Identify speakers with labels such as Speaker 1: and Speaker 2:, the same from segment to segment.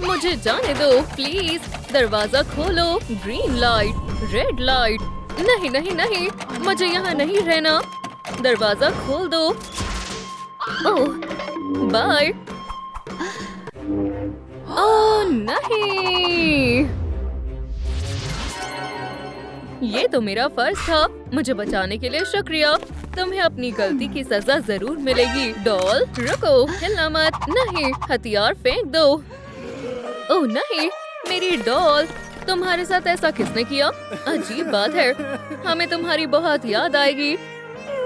Speaker 1: मुझे जाने दो प्लीज। दरवाजा खोलो। Green light, red light. नहीं नहीं नहीं, मुझे यहाँ नहीं रहना। दरवाजा खोल दो। ओह बाय। ओह नहीं, ये तो मेरा फर्ज था। मुझे बचाने के लिए शुक्रिया। तुम्हें अपनी गलती की सजा जरूर मिलेगी। डॉल रुको, हिलना मत। नहीं, हथियार फेंक दो। ओह नहीं, मेरी डॉल। तुम्हारे साथ ऐसा किसने किया? अजीब बात है, हमें तुम्हारी बहुत याद आएगी।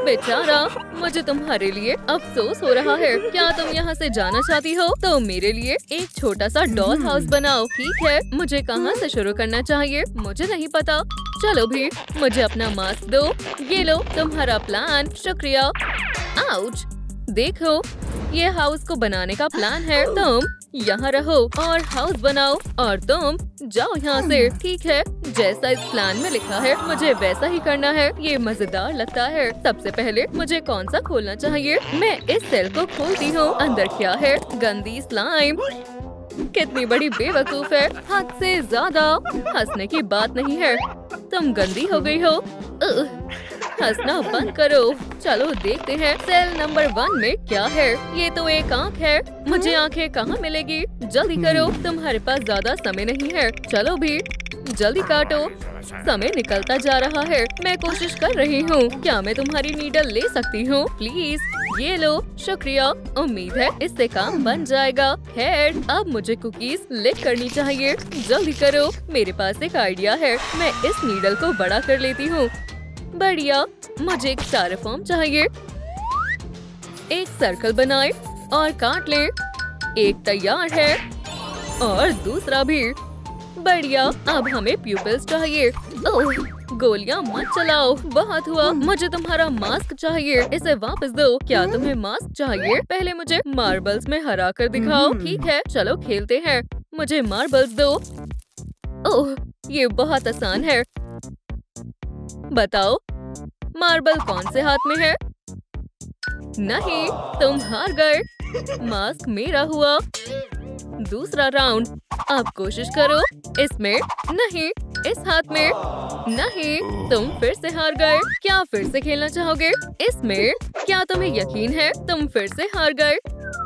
Speaker 1: बेचारा, मुझे तुम्हारे लिए अफसोस हो रहा है। क्या तुम यहाँ से जाना चाहती हो? तो मेरे लिए एक छोटा सा डॉल हाउस बनाओ। ठीक है, मुझे कहाँ से शुरू करना चाहिए मुझे नहीं पता। चलो भी, मुझे अपना मास्क दो। ये लो तुम्हारा प्लान। शुक्रिया। आउच। देखो, ये हाउस को बनाने का प्लान है। तुम यहाँ रहो और हाउस बनाओ और तुम जाओ यहाँ से। ठीक है, जैसा इस प्लान में लिखा है मुझे वैसा ही करना है। ये मजेदार लगता है। सबसे पहले मुझे कौन सा खोलना चाहिए? मैं इस सेल को खोलती हूँ। अंदर क्या है? गंदी स्लाइम। कितनी बड़ी बेवकूफ है, हद से ज्यादा। हंसने की बात नहीं है, तुम गंदी हो गई हो। हंसना बंद करो। चलो देखते हैं सेल नंबर 1 में क्या है। ये तो एक आँख है। मुझे आँखें कहाँ मिलेगी? जल्दी करो, तुम्हारे पास ज्यादा समय नहीं है। चलो भी, जल्दी काटो। समय निकलता जा रहा है। मैं कोशिश कर रही हूँ। क्या मैं तुम्हारी नीडल ले सकती हूँ प्लीज? ये लो। शुक्रिया। उम्मीद है इससे काम बन जाएगा। खैर, अब मुझे कुकीज लिक करनी चाहिए। जल्दी करो, मेरे पास एक आइडिया है। मैं इस नीडल को बड़ा कर लेती हूँ। बढ़िया, मुझे एक स्टायरोफोम चाहिए। एक सर्कल बनाए और काट ले। एक तैयार है और दूसरा भी। बढ़िया, अब हमें प्यूपिल्स चाहिए। ओह, गोलियां मत चलाओ, बहुत हुआ। मुझे तुम्हारा मास्क चाहिए। इसे वापस दो। क्या तुम्हें मास्क चाहिए? पहले मुझे मार्बल्स में हरा कर दिखाओ। ठीक है, चलो खेलते हैं। मुझे मार्बल्स दो। ओह, ये बहुत आसान है। बताओ, मार्बल कौन से हाथ में है? नहीं, तुम हार गए। मास्क मेरा हुआ। दूसरा राउंड। अब कोशिश करो। इसमें नहीं, इस हाथ में नहीं। तुम फिर से हार गए। क्या फिर से खेलना चाहोगे? इसमें क्या तुम्हें यकीन है? तुम फिर से हार गए।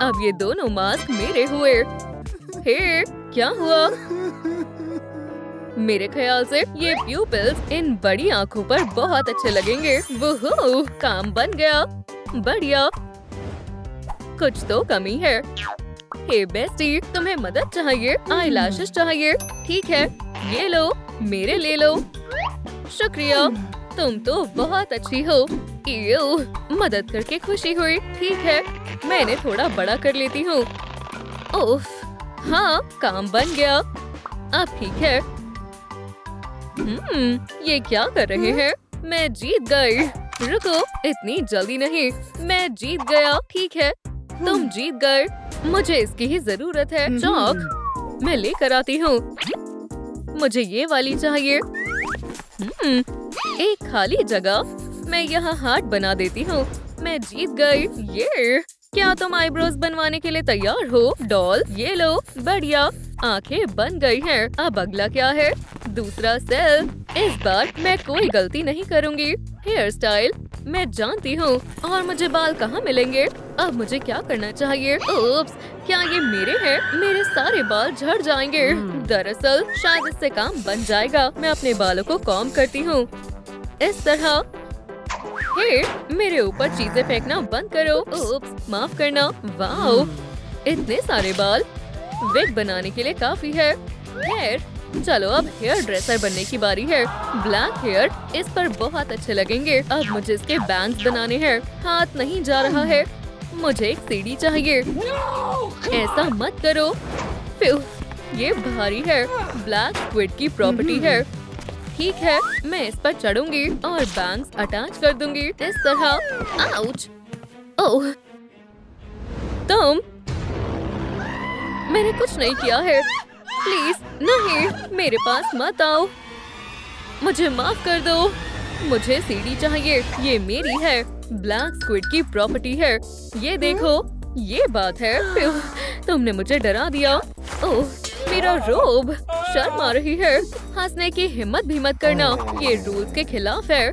Speaker 1: अब ये दोनों मास्क मेरे हुए। हे, क्या हुआ? मेरे ख्याल से ये प्यूपिल्स इन बड़ी आँखों पर बहुत अच्छे लगेंगे। वुहू, काम बन गया। बढ़िया। कुछ तो कमी है। हे बेस्टी, तुम्हें मदद चाहिए? आई लैशेस चाहिए? ठीक है, ये लो, मेरे ले लो। शुक्रिया, तुम तो बहुत अच्छी हो। इयो, मदद करके खुशी हुई। ठीक है, मैं इन्हें थोड़ा बड़ा कर लेती हूँ। उफ, हाँ, काम बन गया। अब ठीक है। ये क्या कर रहे हैं? मैं जीत गई। रुको, इतनी जल्दी नहीं। मैं जीत गया। ठीक है, तुम जीत गए। मुझे इसकी ही जरूरत है। चौक मैं लेकर आती हूँ। मुझे ये वाली चाहिए। एक खाली जगह। मैं यहाँ हार्ट बना देती हूँ। मैं जीत गई। ये क्या तुम आईब्रोज बनवाने के लिए तैयार हो? डॉल, ये लो। बढ़िया, आंखें बन गई हैं। अब अगला क्या है? दूसरा सेल। इस बार मैं कोई गलती नहीं करूँगी। हेयर स्टाइल मैं जानती हूँ। और मुझे बाल कहाँ मिलेंगे? अब मुझे क्या करना चाहिए? ओप्स, क्या ये मेरे हैं? मेरे सारे बाल झड़ जाएंगे। दरअसल शायद इससे काम बन जाएगा। मैं अपने बालों को कॉम्ब करती हूँ इस तरह। हे, मेरे ऊपर चीजें फेंकना बंद करो। ओप्स, माफ करना। वाओ, इतने सारे बाल विग बनाने के लिए काफी है। खैर, चलो अब हेयर ड्रेसर बनने की बारी है। ब्लैक हेयर इस पर बहुत अच्छे लगेंगे। अब मुझे इसके बैंग्स बनाने हैं। हाथ नहीं जा रहा है। मुझे एक सीढ़ी चाहिए। ऐसा मत करो। फिर ये भारी है। ब्लैक स्क्विड की प्रॉपर्टी है। ठीक है, मैं इस पर चढ़ूंगी और बैंग्स अटैच कर दूंगी इस तरह। आउच। ओह, तुम, मैंने कुछ नहीं किया है। प्लीज नहीं, मेरे पास मत आओ। मुझे माफ कर दो। मुझे सीढ़ी चाहिए। ये मेरी है। ब्लैक स्क्विड की प्रॉपर्टी है। ये देखो, ये बात है। तुमने मुझे डरा दिया। ओह, मेरा रोब। शर्म आ रही है। हंसने की हिम्मत भी मत करना, ये रूल्स के खिलाफ है।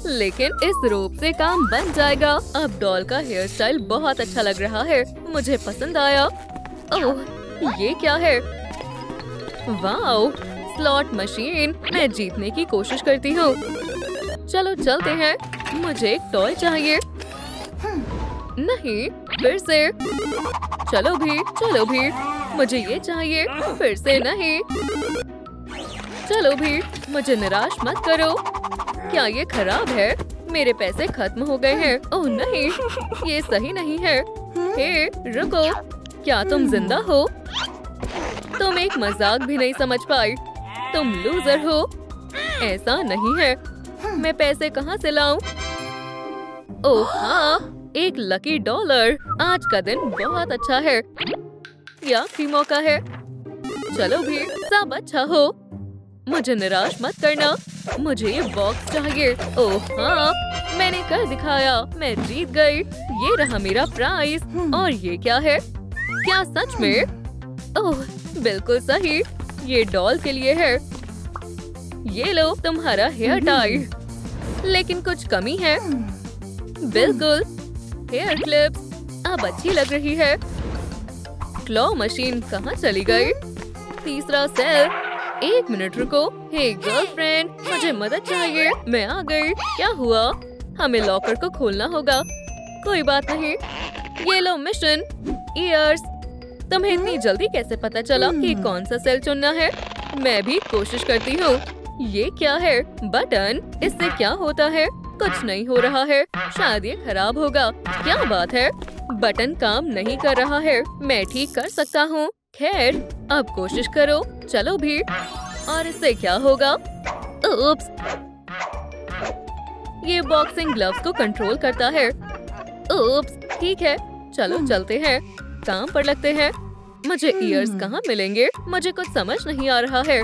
Speaker 1: लेकिन इस रोब से काम बन जाएगा। अब डॉल का हेयर स्टाइल बहुत अच्छा लग रहा है, मुझे पसंद आया। ओह, ये क्या है? Wow, slot machine. मैं जीतने की कोशिश करती हूँ। चलो चलते हैं। मुझे एक टॉय चाहिए। नहीं, फिर से। चलो भी। मुझे ये चाहिए। फिर से नहीं। चलो भी, मुझे निराश मत करो। क्या ये खराब है? मेरे पैसे खत्म हो गए हैं। ओह नहीं, ये सही नहीं है। हे, रुको, क्या तुम जिंदा हो? तुम एक मजाक भी नहीं समझ पाई। तुम लूजर हो। ऐसा नहीं है। मैं पैसे कहाँ से लाऊं? ओह हाँ, एक लकी डॉलर। आज का दिन बहुत अच्छा है। यह आखिरी मौका है। चलो भी, सब अच्छा हो। मुझे निराश मत करना। मुझे ये बॉक्स चाहिए। ओह हाँ, मैंने कर दिखाया। मैं जीत गई। ये रहा मेरा प्राइस। और ये क्या है? क्या सच में? ओह, बिल्कुल सही। ये डॉल के लिए है। ये लो तुम्हारा हेयर टाई। लेकिन कुछ कमी है। बिल्कुल, हेयर क्लिप्स अब अच्छी लग रही है। क्लॉ मशीन कहाँ चली गई? तीसरा सेल। 1 मिनट रुको। हे गर्लफ्रेंड, मुझे मदद चाहिए। मैं आ गई। क्या हुआ? हमें लॉकर को खोलना होगा। कोई बात नहीं। ये लो मिशन ईयर्स। तुम्हें इतनी जल्दी कैसे पता चला कि कौन सा सेल चुनना है? मैं भी कोशिश करती हूँ। ये क्या है? बटन। इससे क्या होता है? कुछ नहीं हो रहा है। शायद ये खराब होगा। क्या बात है? बटन काम नहीं कर रहा है। मैं ठीक कर सकता हूँ। खैर, अब कोशिश करो। चलो भी। और इससे क्या होगा? उप्स। ये बॉक्सिंग ग्लव्स को कंट्रोल करता है। उप्स, ठीक है। चलो चलते हैं। काम पर लगते हैं। मुझे ईयर्स कहाँ मिलेंगे? मुझे कुछ समझ नहीं आ रहा है।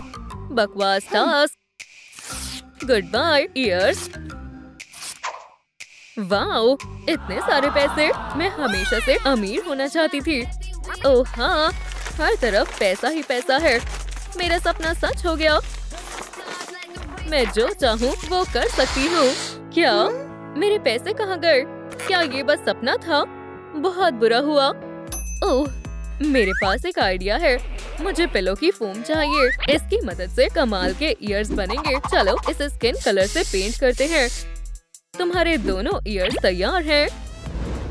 Speaker 1: बकवास task. Good bye years. Wow, इतने सारे पैसे। मैं हमेशा से अमीर होना चाहती थी। ओह हाँ, हर तरफ पैसा ही पैसा है। मेरा सपना सच हो गया। मैं जो चाहूँ वो कर सकती हूँ। क्या? मेरे पैसे कहाँ गए? क्या ये बस सपना था? बहुत बुरा हुआ। ओह, मेरे पास एक आइडिया है। मुझे पिलो की फोम चाहिए। इसकी मदद से कमाल के ईयर्स बनेंगे। चलो इसे स्किन कलर से पेंट करते हैं। तुम्हारे दोनों ईयर्स तैयार हैं।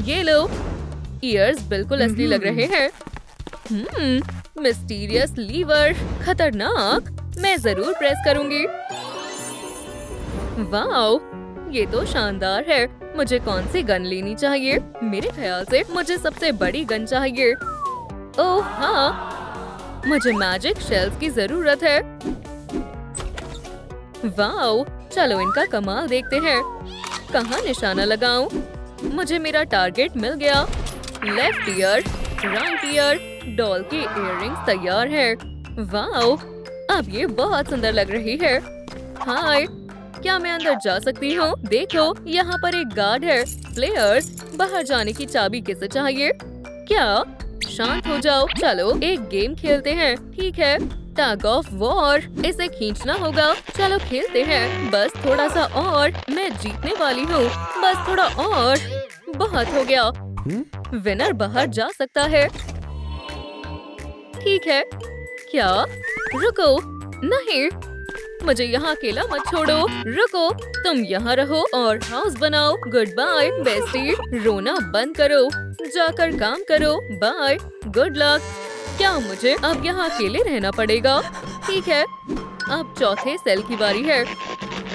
Speaker 1: ये लो। ईयर्स बिल्कुल असली लग रहे हैं। Mysterious lever. खतरनाक। मैं जरूर प्रेस करूंगी। वाओ, ये तो शानदार है। मुझे कौन सी गन लेनी चाहिए? मेरे ख्याल से मुझे सबसे बड़ी गन चाहिए। ओह हाँ, मुझे मैजिक शेल्स की जरूरत है। वाओ, चलो इनका कमाल देखते हैं। कहाँ निशाना लगाऊं? मुझे मेरा टारगेट मिल गया। Left ear, right year. Doll की इयररिंग्स तैयार है। वाओ, अब ये बहुत सुंदर लग रही है। हाय, क्या मैं अंदर जा सकती हूँ? देखो, यहाँ पर एक गार्ड है। प्लेयर्स, बाहर जाने की चाबी किसे चाहिए? क्या? शांत हो जाओ। चलो एक गेम खेलते हैं। ठीक है, टग ऑफ वॉर। इसे खींचना होगा। चलो खेलते हैं। बस थोड़ा सा और। मैं जीतने वाली हूँ। बस थोड़ा और। बहुत हो गया। विनर बाहर जा सकता है। ठीक है। क्या? रुको। नहीं, मुझे यहाँ अकेला मत छोड़ो। रुको, तुम यहाँ रहो और हाउस बनाओ। Good bye bestie. रोना बंद करो। जाकर काम करो। बाय। Good luck. क्या मुझे अब यहाँ अकेले रहना पड़ेगा? ठीक है, अब चौथे सेल की बारी है।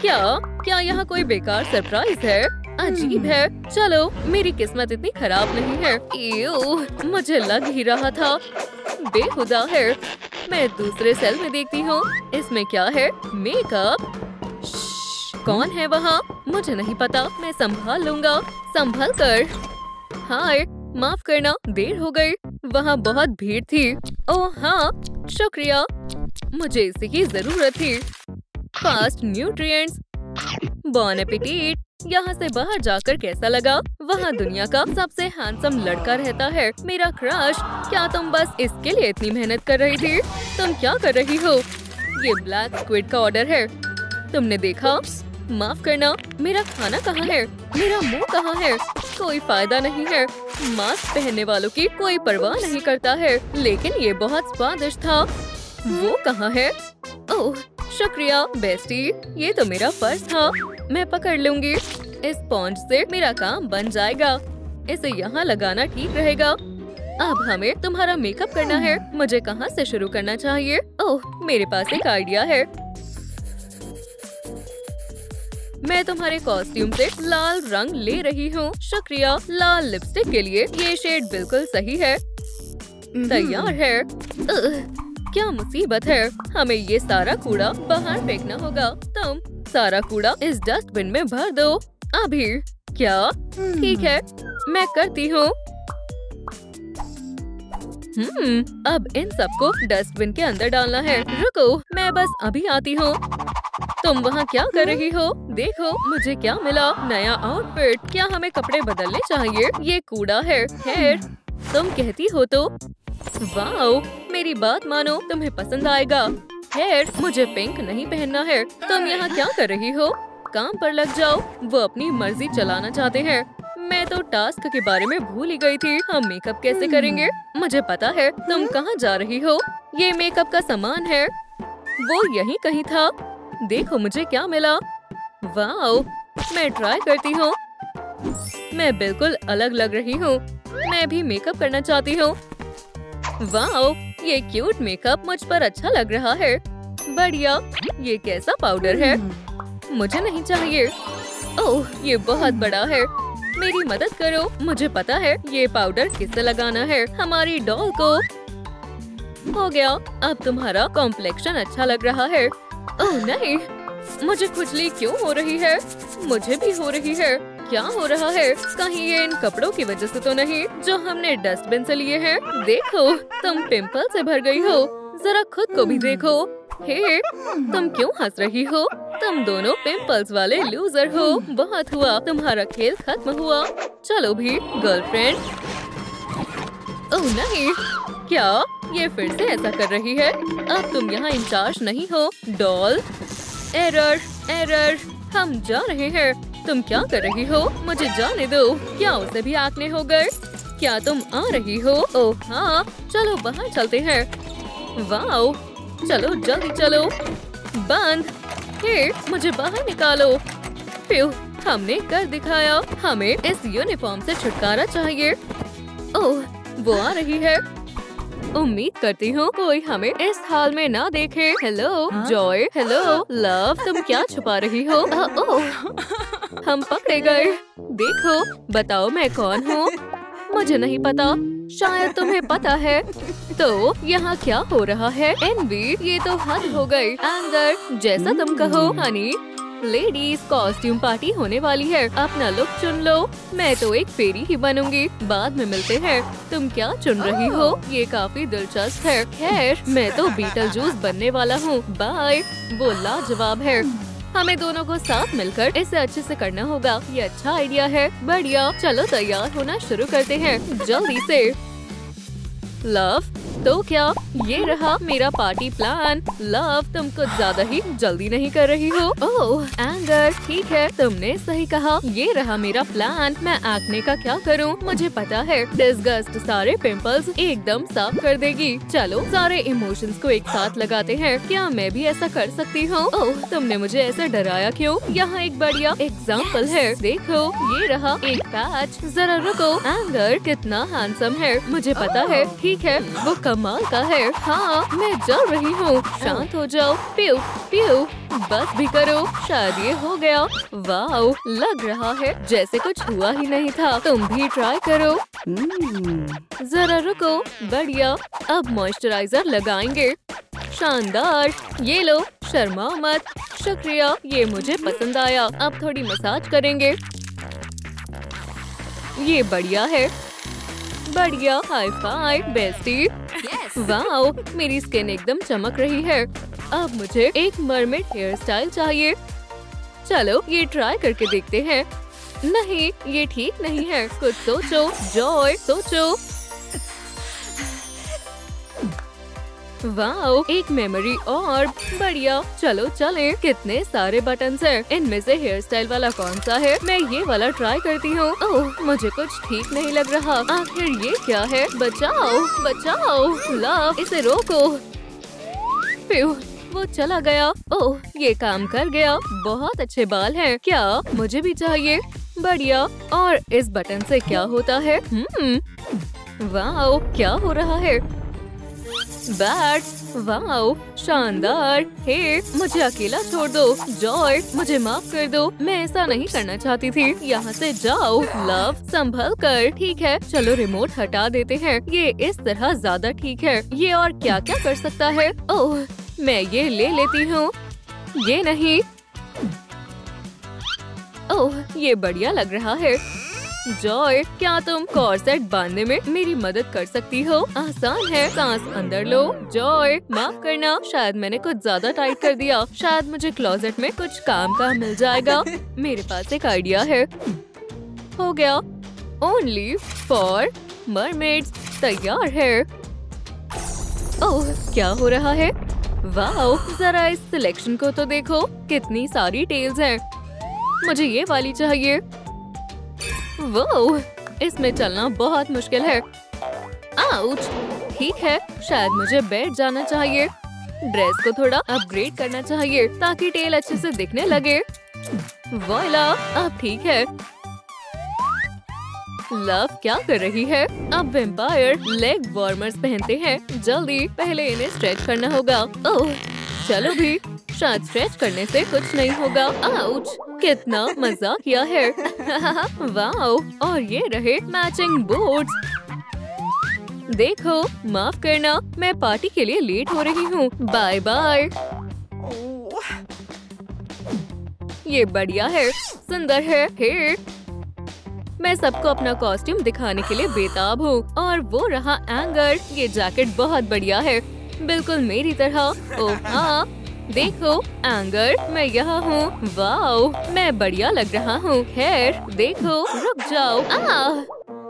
Speaker 1: क्या यहाँ कोई बेकार सरप्राइज है? अजीब है। चलो, मेरी किस्मत इतनी खराब नहीं है। एव, मुझे लग ही रहा था। बेहुदा है। मैं दूसरे सेल में देखती हूँ। इसमें क्या है? मेकअप। कौन है वहाँ? मुझे नहीं पता। मैं संभाल लूंगा। संभल कर। हाय, माफ करना, देर हो गई। वहाँ बहुत भीड़ थी। ओह हाँ, शुक्रिया। मुझे इसी की जरूरत थी। Fast nutrients. Bon appetit. यहाँ से बाहर जाकर कैसा लगा? वहाँ दुनिया का सबसे हैंडसम लड़का रहता है, मेरा क्रश। क्या तुम बस इसके लिए इतनी मेहनत कर रही थी? तुम क्या कर रही हो? ये ब्लैक स्क्विड का ऑर्डर है। तुमने देखा? माफ करना, मेरा खाना कहाँ है? मेरा मुंह कहाँ है? कोई फायदा नहीं है। मास्क पहनने वालों की कोई परवाह नहीं करता है, लेकिन ये बहुत स्वादिष्ट था। वो कहाँ है? ओह शुक्रिया बेस्टी, ये तो मेरा पर्स था। मैं पकड़ लूंगी। इस स्पॉन्ज से मेरा काम बन जाएगा। इसे यहाँ लगाना ठीक रहेगा। अब हमें तुम्हारा मेकअप करना है। मुझे कहाँ से शुरू करना चाहिए? ओह मेरे पास एक आइडिया है। मैं तुम्हारे कॉस्ट्यूम से लाल रंग ले रही हूँ। शुक्रिया। लाल लिपस्टिक के लिए ये शेड बिल्कुल सही है। तैयार है। क्या मुसीबत है, हमें ये सारा कूड़ा बाहर फेंकना होगा। तुम सारा कूड़ा इस डस्टबिन में भर दो अभी। क्या? ठीक है, मैं करती हूँ। अब इन सबको डस्टबिन के अंदर डालना है। रुको, मैं बस अभी आती हूँ। तुम वहाँ क्या कर रही हो? देखो मुझे क्या मिला, नया आउटफिट। क्या हमें कपड़े बदलने चाहिए? ये कूड़ा है। खैर तुम कहती हो तो। वाओ, मेरी बात मानो, तुम्हें पसंद आएगा। खैर मुझे पिंक नहीं पहनना है। तुम यहाँ क्या कर रही हो? काम पर लग जाओ। वो अपनी मर्जी चलाना चाहते हैं। मैं तो टास्क के बारे में भूल ही गई थी। हम मेकअप कैसे करेंगे? मुझे पता है। तुम कहाँ जा रही हो? ये मेकअप का सामान है। वो यहीं कहीं था। देखो मुझे क्या मिला। वाओ, मैं ट्राई करती हूँ। मैं बिल्कुल अलग लग रही हूँ। मैं भी मेकअप करना चाहती हूँ। वाओ, ये क्यूट मेकअप मुझ पर अच्छा लग रहा है। बढ़िया। ये कैसा पाउडर है? मुझे नहीं चाहिए। ओह, ये बहुत बड़ा है। मेरी मदद करो। मुझे पता है ये पाउडर किससे लगाना है। हमारी डॉल को। हो गया। अब तुम्हारा कॉम्प्लेक्शन अच्छा लग रहा है। ओह नहीं, मुझे खुजली क्यों हो रही है? मुझे भी हो रही है। क्या हो रहा है? कहीं ये इन कपड़ों की वजह से तो नहीं जो हमने डस्टबिन से लिए हैं? देखो, तुम पिंपल से भर गई हो। जरा खुद को भी देखो। हे, तुम क्यों हंस रही हो? तुम दोनों पिंपल्स वाले लूजर हो। बहुत हुआ, तुम्हारा खेल खत्म हुआ। चलो भी गर्लफ्रेंड। ओह नहीं, क्या ये फिर से ऐसा कर रही है? अब तुम यहाँ इंचार्ज नहीं हो। डॉल। Error, error. हम जा रहे हैं। तुम क्या कर रही हो? मुझे जाने दो। क्या उसे भी एक्ने हो गए? क्या तुम आ रही हो? ओह हाँ, चलो बाहर चलते हैं। वाओ, चलो जल्दी चलो। बंद। हे, मुझे बाहर निकालो। प्यू, हमने कर दिखाया। हमें इस यूनिफॉर्म से छुटकारा चाहिए। ओह, वो आ रही है। उम्मीद करती हूँ कोई हमें इस हाल में ना देखे। Hello Joy. Hello love. तुम क्या छुपा रही हो? ओह, हम पकड़े गए। देखो, बताओ मैं कौन हूँ? मुझे नहीं पता। शायद तुम्हें पता है। तो यहाँ क्या हो रहा है? एनवी, ये तो हद हो गई। एंगर, जैसा तुम कहो हनी। लेडीज कॉस्ट्यूम पार्टी होने वाली है। अपना लुक चुन लो। मैं तो एक फेरी ही बनूंगी। बाद में मिलते हैं। तुम क्या चुन रही हो? ये काफी दिलचस्प है। खैर, मैं तो बीटल जूस बनने वाला हूँ। बाय। वो लाजवाब है। हमें दोनों को साथ मिलकर इसे अच्छे से करना होगा। ये अच्छा आइडिया है। बढ़िया। चलो तैयार होना शुरू करते हैं जल्दी से। लव, तो क्या ये रहा मेरा पार्टी प्लान। लव, तुम कुछ ज्यादा ही जल्दी नहीं कर रही हो? ओह एंगर, ठीक है, तुमने सही कहा। ये रहा मेरा प्लान। मैं एक्ने का क्या करूं? मुझे पता है, डिस्गस्ट सारे पिंपल्स एकदम साफ कर देगी। चलो सारे इमोशंस को एक साथ लगाते हैं। क्या मैं भी ऐसा कर सकती हूँ? ओह, तुमने मुझे ऐसा डराया क्यों? यहाँ एक बढ़िया एग्जाम्पल है। देखो, ये रहा एक पैच। जरा रुको। एंगर कितना हैंडसम है। मुझे पता है। ठीक है, वो कमाल का है। हाँ, मैं जल रही हूँ। शांत हो जाओ। प्यू प्यू, बस भी करो। शायद ये हो गया। वाओ, लग रहा है जैसे कुछ हुआ ही नहीं था। तुम भी ट्राई करो। जरा रुको। बढ़िया। अब मॉइस्चराइजर लगाएंगे। शानदार। ये लो, शर्माओ मत। शुक्रिया, ये मुझे पसंद आया। अब थोड़ी मसाज करेंगे। ये बढ़िया है। बढ़िया। High five bestie. वाओ, मेरी स्किन एकदम चमक रही है। अब मुझे एक मरमेड हेयर स्टाइल चाहिए। चलो ये ट्राई करके देखते हैं। नहीं, ये ठीक नहीं है। कुछ सोचो जॉय, सोचो। वाओ, एक मेमोरी और बढ़िया। चलो चले। कितने सारे बटन्स हैं। इनमें से हेयर स्टाइल वाला कौन सा है? मैं ये वाला ट्राई करती हूँ। ओह, मुझे कुछ ठीक नहीं लग रहा। आखिर ये क्या है? बचाओ बचाओ, लव इसे रोको। प्यू, वो चला गया। ओह, ये काम कर गया। बहुत अच्छे बाल हैं। क्या मुझे भी चाहिए? बढ़िया। और इस बटन से क्या होता है? वाओ, क्या हो रहा है? बैट, वाओ, शानदार। हे, मुझे अकेला छोड़ दो। जॉय, मुझे माफ कर दो। मैं ऐसा नहीं करना चाहती थी। यहाँ से जाओ। लव, संभल कर। ठीक है, चलो रिमोट हटा देते हैं। ये इस तरह ज्यादा ठीक है। ये और क्या क्या कर सकता है? ओह, मैं ये ले लेती हूँ। ये नहीं। ओह, ये बढ़िया लग रहा है। जॉय, क्या तुम कॉर्सेट बांधने में मेरी मदद कर सकती हो? आसान है। सांस अंदर लो। जॉय, माफ करना, शायद मैंने कुछ ज्यादा टाइट कर दिया। शायद मुझे क्लोजेट में कुछ काम का मिल जाएगा। मेरे पास एक आइडिया है। हो गया। ओनली फॉर मरमेड्स तैयार है। ओह, क्या हो रहा है? वाओ, जरा इस सिलेक्शन को तो देखो। कितनी सारी टेल्स हैं। मुझे ये वाली चाहिए। वो, इसमें चलना बहुत मुश्किल है। आउच। ठीक है, शायद मुझे बैठ जाना चाहिए। ड्रेस को थोड़ा अपग्रेड करना चाहिए ताकि टेल अच्छे से दिखने लगे। वॉइला, अब ठीक है। लव क्या कर रही है? अब वेम्पायर लेग वार्मर्स पहनते हैं। जल्दी, पहले इन्हें स्ट्रेच करना होगा। ओह, चलो भी। शायद स्ट्रेच करने से कुछ नहीं होगा। आउच, कितना मजा किया है। वाओ, और ये रहे मैचिंग बूट्स। देखो, माफ करना, मैं पार्टी के लिए लेट हो रही हूँ। Bye bye. ये बढ़िया है, सुंदर है। हे, मैं सबको अपना कॉस्ट्यूम दिखाने के लिए बेताब हूँ। और वो रहा एंगर। ये जैकेट बहुत बढ़िया है, बिल्कुल मेरी तरह। ओह हाँ, देखो एंगर, मैं यहाँ हूँ। वाओ, मैं बढ़िया लग रहा हूँ। खैर, देखो, रुक जाओ।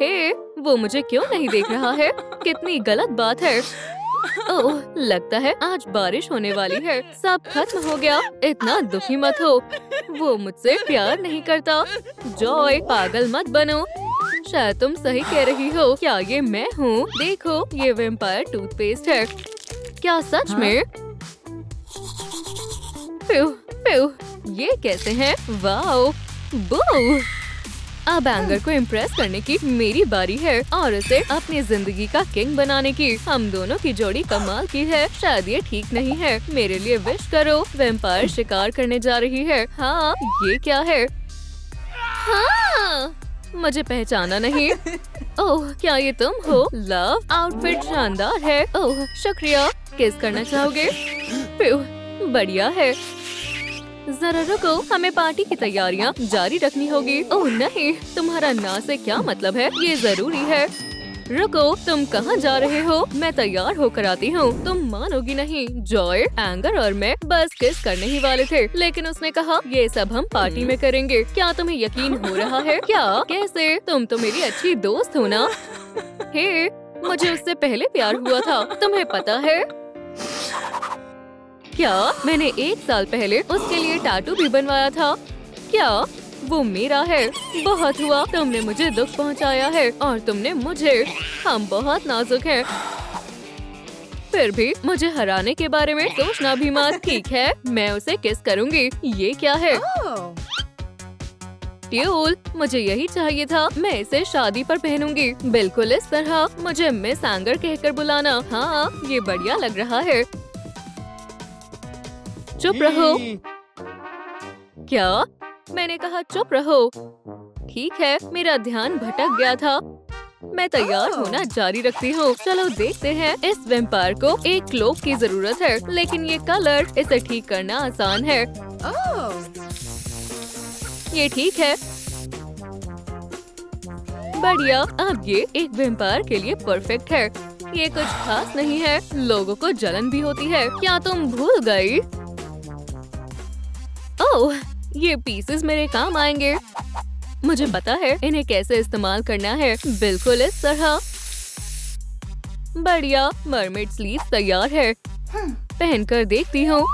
Speaker 1: हे, वो मुझे क्यों नहीं देख रहा है? कितनी गलत बात है। ओह, लगता है आज बारिश होने वाली है। सब खत्म हो गया। इतना दुखी मत हो। वो मुझसे प्यार नहीं करता। जॉय, पागल मत बनो। शायद तुम सही कह रही हो। क्या ये मैं हूँ? देखो, ये वेम्पायर टूथपेस्ट है। क्या सच में? प्यू, प्यू, ये कैसे हैं? वाओ, बू। अब एंगर को इम्प्रेस करने की मेरी बारी है और उसे अपनी जिंदगी का किंग बनाने की। हम दोनों की जोड़ी कमाल की है। शायद ये ठीक नहीं है। मेरे लिए विश करो। वेम्पायर शिकार करने जा रही है। हाँ, ये क्या है? हाँ, मुझे पहचाना नहीं। ओह, क्या ये तुम हो? लव, आउटफिट शानदार है। ओह, शुक्रिया। किस करना चाहोगे? प्यू, बढ़िया है। जरा रुको, हमें पार्टी की तैयारियां जारी रखनी होगी। ओह नहीं, तुम्हारा ना से क्या मतलब है? ये जरूरी है। रुको, तुम कहाँ जा रहे हो? मैं तैयार होकर आती हूँ। तुम मानोगी नहीं। जॉय, एंगर और मैं बस किस करने ही वाले थे, लेकिन उसने कहा ये सब हम पार्टी में करेंगे। क्या तुम्हें यकीन हो रहा है? क्या? कैसे? तुम तो मेरी अच्छी दोस्त हो ना? हे, मुझे उससे पहले प्यार हुआ था, तुम्हें पता है? क्या मैंने 1 साल पहले उसके लिए टैटू भी बनवाया था? क्या वो मेरा है? बहुत हुआ, तुमने मुझे दुख पहुंचाया है और तुमने मुझे। हम बहुत नाजुक हैं। फिर भी मुझे हराने के बारे में सोचना भी मत। ठीक है, मैं उसे किस करूंगी। ये क्या है? ट्यूल, मुझे यही चाहिए था। मैं इसे शादी पर पहनूंगी, बिल्कुल इस तरह। मुझे मिस एंगर कहकर बुलाना। हाँ, ये बढ़िया लग रहा है। चुप रहो। क्या? मैंने कहा चुप रहो। ठीक है, मेरा ध्यान भटक गया था। मैं तैयार होना जारी रखती हूँ। चलो देखते हैं। इस वेम्पायर को एक क्लोक की जरूरत है, लेकिन ये कलर, इसे ठीक करना आसान है। ये ठीक है। बढ़िया, अब ये एक वेम्पायर के लिए परफेक्ट है। ये कुछ खास नहीं है। लोगों को जलन भी होती है। क्या तुम भूल गई? ओह, ये पीसेस मेरे काम आएंगे। मुझे पता है इन्हें कैसे इस्तेमाल करना है, बिल्कुल इस तरह। बढ़िया, मरमेड स्लीव्स तैयार है। पहनकर देखती हूँ।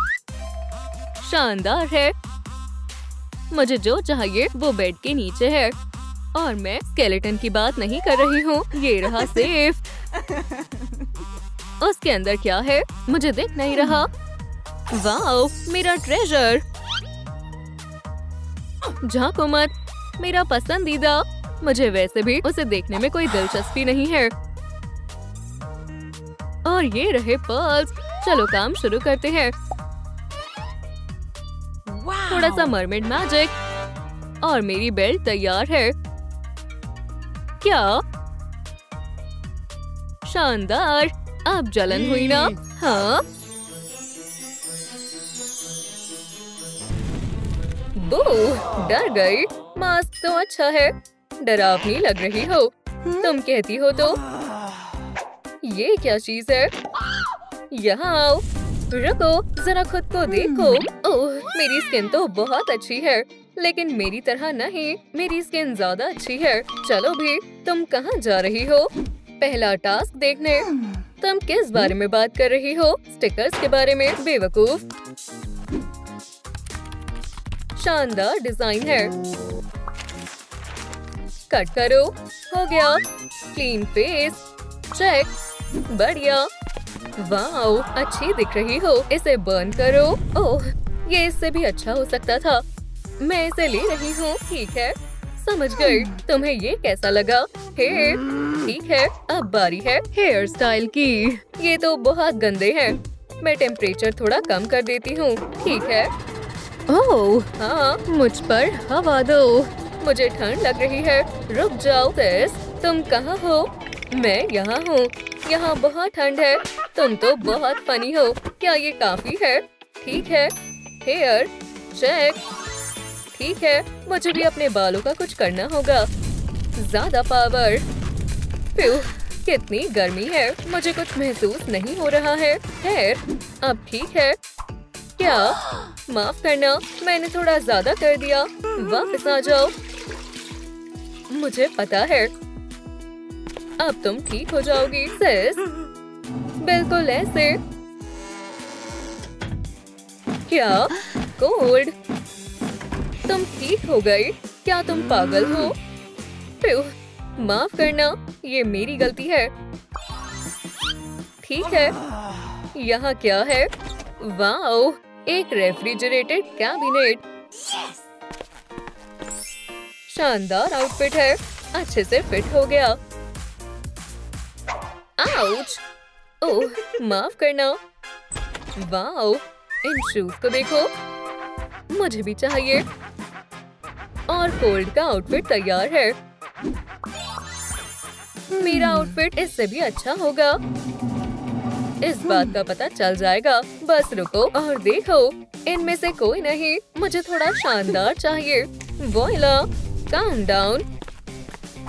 Speaker 1: शानदार है। मुझे जो चाहिए वो बेड के नीचे है और मैं स्केलेटन की बात नहीं कर रही हूँ। ये रहा सेफ। उसके अंदर क्या है मुझे दिख नहीं रहा। वाओ, मेरा ट्रेजर। झांको मत, मेरा पसंदीदा। मुझे वैसे भी उसे देखने में कोई दिलचस्पी नहीं है। और ये रहे पर्ल्स। चलो काम शुरू करते हैं। थोड़ा सा मरमेड मैजिक और मेरी बेल्ट तैयार है। क्या शानदार। अब जलन हुई ना? हाँ। बू, डर गई। मास्क तो अच्छा है, डरावनी लग रही हो। तुम कहती हो तो। ये क्या चीज है? यहाँ आओ। रुको, जरा खुद को देखो। ओह, मेरी स्किन तो बहुत अच्छी है, लेकिन मेरी तरह नहीं। मेरी स्किन ज्यादा अच्छी है। चलो भी, तुम कहाँ जा रही हो? पहला टास्क देखने। तुम किस बारे में बात कर रही हो? स्टिकर्स के बारे में, बेवकूफ। शानदार डिजाइन है। कट करो। हो गया। Clean face. चेक। बढ़िया। वाओ, अच्छी दिख रही हो। इसे बर्न करो। ओह, ये इससे भी अच्छा हो सकता था। मैं इसे ले रही हूँ। ठीक है, समझ गई। तुम्हें ये कैसा लगा? हे, ठीक है। अब बारी है हेयर स्टाइल की। ये तो बहुत गंदे हैं। मैं टेम्परेचर थोड़ा कम कर देती हूँ। ठीक है। ओह हाँ, मुझ पर हवा दो। मुझे ठंड लग रही है। रुक जाओ सेस, तुम कहाँ हो? मैं यहाँ हूँ। यहाँ बहुत ठंड है। तुम तो बहुत फनी हो। क्या ये काफी है? ठीक है। Hair check. ठीक है, मुझे भी अपने बालों का कुछ करना होगा। ज्यादा पावर। फ्यू, कितनी गर्मी है। मुझे कुछ महसूस नहीं हो रहा है। हेयर, अब ठीक है क्या? माफ करना, मैंने थोड़ा ज्यादा कर दिया। वापस आ जाओ। मुझे पता है। अब तुम ठीक हो जाओगी सिस। बिल्कुल ऐसे। क्या? कोल्ड। तुम ठीक हो गई? क्या तुम पागल हो? फ्यू, माफ करना, ये मेरी गलती है। ठीक है। यहाँ क्या है? वाओ, एक रेफ्रिजरेटेड कैबिनेट। शानदार आउटफिट है। अच्छे से फिट हो गया। आउच! ओह, माफ करना। वाओ, इन शूज को देखो। मुझे भी चाहिए। और कोल्ड का आउटफिट तैयार है। मेरा आउटफिट इससे भी अच्छा होगा। इस बात का पता चल जाएगा। बस रुको और देखो। इनमें से कोई नहीं। मुझे थोड़ा शानदार चाहिए। Voila, count down.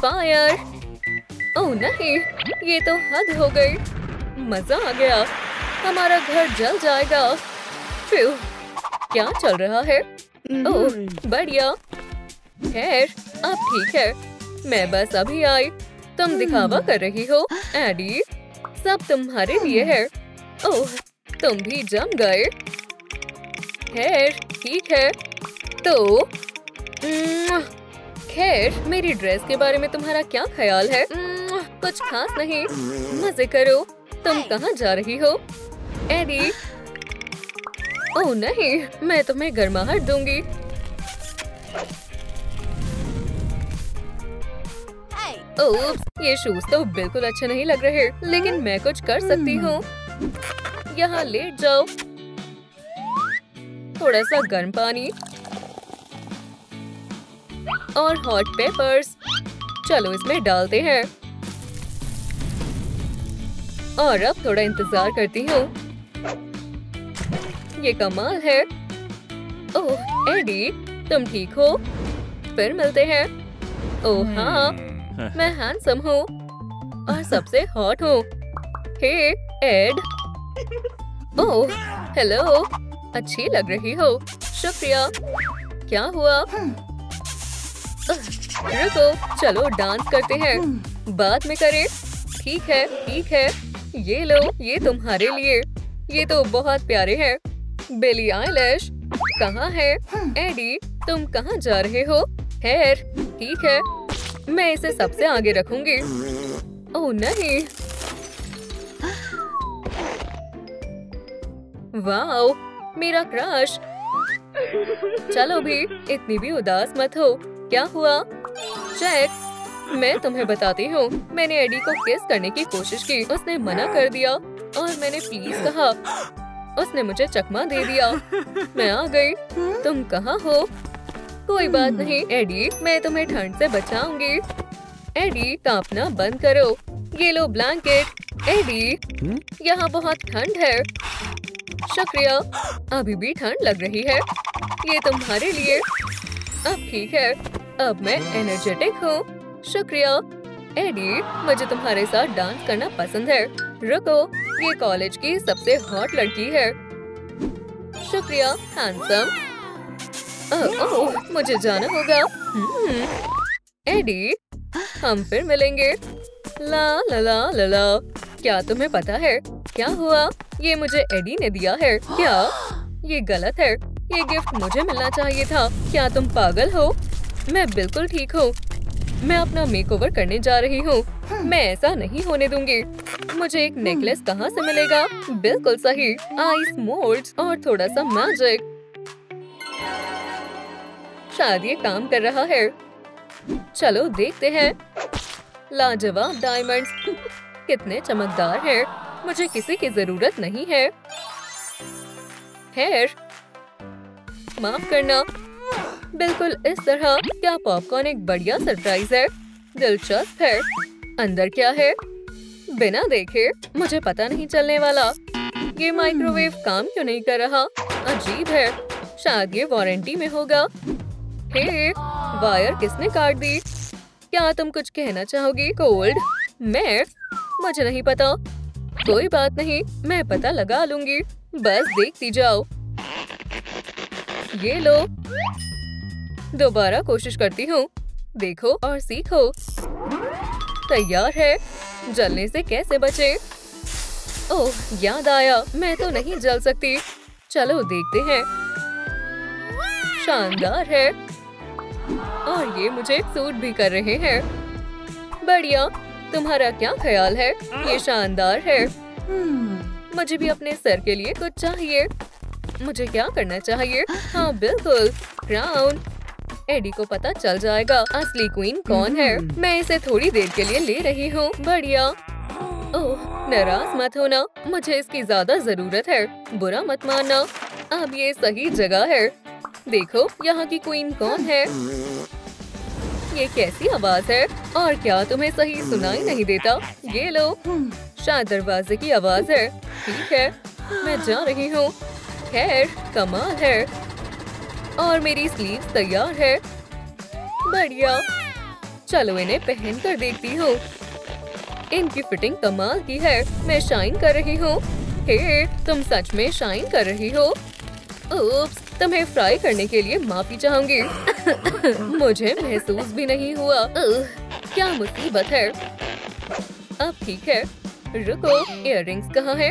Speaker 1: फायर। ओह नहीं, ये तो हद हो गई। मजा आ गया। हमारा घर जल जाएगा। फ्यू, क्या चल रहा है? ओह, बढ़िया। खैर, अब ठीक है। मैं बस अभी आई। तुम दिखावा कर रही हो एडी। सब तुम्हारे लिए है। ओह, तुम भी जम गए। खैर, ठीक है। तो खैर, मेरी ड्रेस के बारे में तुम्हारा क्या ख्याल है? कुछ खास नहीं। मजे करो। तुम कहाँ जा रही हो एडी? ओह नहीं, मैं तुम्हें गर्माहट दूंगी। ओप्स, ये शूज तो बिल्कुल अच्छे नहीं लग रहे, लेकिन मैं कुछ कर सकती हूँ। यहाँ लेट जाओ। थोड़ा सा गर्म पानी और हॉट पेपर्स। चलो इसमें डालते हैं। और अब थोड़ा इंतजार करती हूँ। ये कमाल है। ओह एडी, तुम ठीक हो? फिर मिलते हैं। ओह हाँ, मैं हैंडसम हूँ और सबसे हॉट हूँ। हे एड। ओह हेलो, अच्छी लग रही हो। शुक्रिया। क्या हुआ? रुको, चलो डांस करते हैं। बाद में करें। ठीक है, ठीक है। ये लो, ये तुम्हारे लिए। ये तो बहुत प्यारे हैं। बिली आइलिश कहाँ है? एडी, तुम कहाँ जा रहे हो? हेयर, ठीक है, मैं इसे सबसे आगे रखूंगी। ओह नहीं। वाओ, मेरा क्रश। चलो भी, इतनी भी उदास मत हो। क्या हुआ? चेक, मैं तुम्हें बताती हूँ। मैंने एडी को किस करने की कोशिश की। उसने मना कर दिया और मैंने प्लीज कहा। उसने मुझे चकमा दे दिया। मैं आ गई। तुम कहाँ हो? कोई बात नहीं एडी, मैं तुम्हें ठंड से बचाऊंगी। एडी, कांपना बंद करो। ये लो ब्लैंकेट। एडी, यहाँ बहुत ठंड है। शुक्रिया, अभी भी ठंड लग रही है। ये तुम्हारे लिए। अब ठीक है, अब मैं एनर्जेटिक हूँ। शुक्रिया। एडी, मुझे तुम्हारे साथ डांस करना पसंद है। रुको, ये कॉलेज की सबसे हॉट लड़की है। शुक्रिया हैंडसम। ओह, मुझे जाना होगा। एडी, हम फिर मिलेंगे। ला ला ला ला ला। क्या तुम्हें पता है क्या हुआ? ये मुझे एडी ने दिया है। क्या? ये गलत है। ये गिफ्ट मुझे मिलना चाहिए था। क्या तुम पागल हो? मैं बिल्कुल ठीक हूँ। मैं अपना मेकओवर करने जा रही हूँ। मैं ऐसा नहीं होने दूंगी। मुझे एक नेकलेस कहाँ से मिलेगा? बिल्कुल सही, आइस मोल्ड्स और थोड़ा सा मैजिक। शायद ये काम कर रहा है। चलो देखते हैं। लाजवाब डायमंड्स कितने चमकदार हैं। मुझे किसी की जरूरत नहीं है। हेयर, माफ करना। बिल्कुल इस तरह। क्या पॉपकॉर्न एक बढ़िया सरप्राइज है? दिलचस्प है। अंदर क्या है? बिना देखे मुझे पता नहीं चलने वाला। ये माइक्रोवेव काम क्यों नहीं कर रहा? अजीब है। शायद ये वारंटी में होगा। हे, वायर किसने काट दी? क्या तुम कुछ कहना चाहोगी? कोल्ड? मैं? मुझे नहीं पता। कोई बात नहीं, मैं पता लगा लूंगी। बस देखती जाओ। ये लो। दोबारा कोशिश करती हूँ। देखो और सीखो। तैयार है। जलने से कैसे बचे? ओह, याद आया, मैं तो नहीं जल सकती। चलो देखते हैं। शानदार है। और ये मुझे सूट भी कर रहे हैं। बढ़िया। तुम्हारा क्या ख्याल है? ये शानदार है। मुझे भी अपने सर के लिए कुछ चाहिए। मुझे क्या करना चाहिए? हाँ बिल्कुल, क्राउन। एडी को पता चल जाएगा असली क्वीन कौन है। मैं इसे थोड़ी देर के लिए ले रही हूँ। बढ़िया। ओह, नाराज मत होना, मुझे इसकी ज्यादा जरूरत है। बुरा मत मानना। अब ये सही जगह है। देखो यहाँ की क्वीन कौन है। ये कैसी आवाज है? और क्या तुम्हें सही सुनाई नहीं देता? ये लो। शायद दरवाजे की आवाज है। ठीक है, मैं जा रही हूँ। खैर, कमाल है। और मेरी स्लीव तैयार है। बढ़िया। चलो इन्हें पहन कर देखती हूँ। इनकी फिटिंग कमाल की है। मैं शाइन कर रही हूँ। हे, तुम सच में शाइन कर रही हो। उप्स, तुम्हें फ्राई करने के लिए माफी चाहूंगी। मुझे महसूस भी नहीं हुआ। क्या मुसीबत है। अब ठीक है। रुको, इयररिंग्स कहाँ है?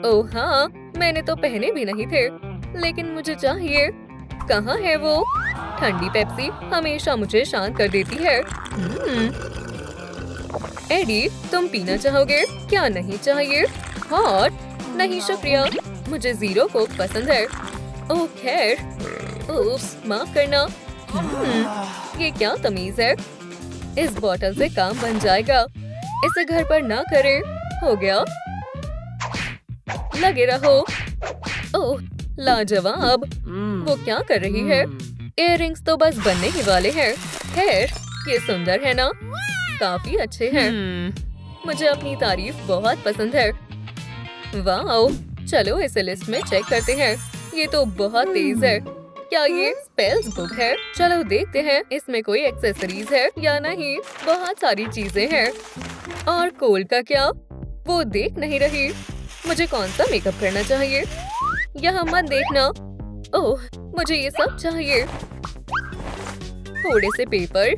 Speaker 1: ओह हाँ, मैंने तो पहने भी नहीं थे, लेकिन मुझे चाहिए। कहाँ है वो? ठंडी पेप्सी हमेशा मुझे शांत कर देती है। एडी, तुम पीना चाहोगे? क्या नहीं चाहिए? हॉट? नहीं शुक्रिया, मुझे जीरो कोक पसंद है। ओह खैर, उप्स, माफ करना। ये क्या तमीज है? इस बोतल से काम बन जाएगा। इसे घर पर ना करे। हो गया। लगे रहो। ओह लाजवाब। वो क्या कर रही है? इयररिंग्स तो बस बनने ही वाले हैं। खैर, ये सुंदर है ना? काफी अच्छे हैं। मुझे अपनी तारीफ बहुत पसंद है। वाओ, चलो इसे लिस्ट में चेक करते हैं। ये तो बहुत तेज है। क्या ये स्पेल्स बुक है? चलो देखते हैं इसमें कोई एक्सेसरीज है या नहीं। बहुत सारी चीजें हैं। और कोल्ड का क्या? वो देख नहीं रही। मुझे कौन सा मेकअप करना चाहिए? यहाँ मत देखना। ओह, मुझे ये सब चाहिए। थोड़े से पेपर।